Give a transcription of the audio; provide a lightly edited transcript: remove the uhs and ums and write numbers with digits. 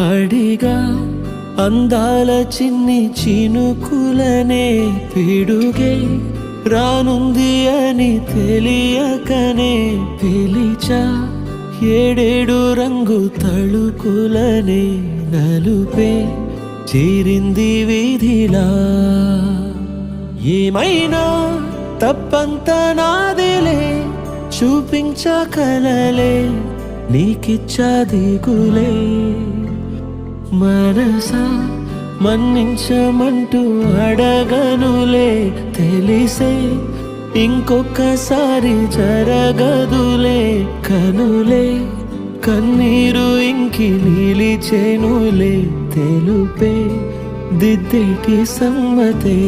అడిగా అందాల చిన్ని చినుకులనే పిడుగే రానుంది అని తెలియకనే పిలిచా ఏడేడు రంగు తళుకులనే నలుపే చేరింది వీధిలా ఏమైనా తప్పంత నాదిలే చూపించకలలే నీకిచ్చా దిగులే మనసా మన్నించమంటూ అడగనులే తెలిసే ఇంకొకసారి జరగదులే కనులే కన్నీరు ఇంకి నిలిచేనులే తెలుపే దిద్దేటి సమ్మతే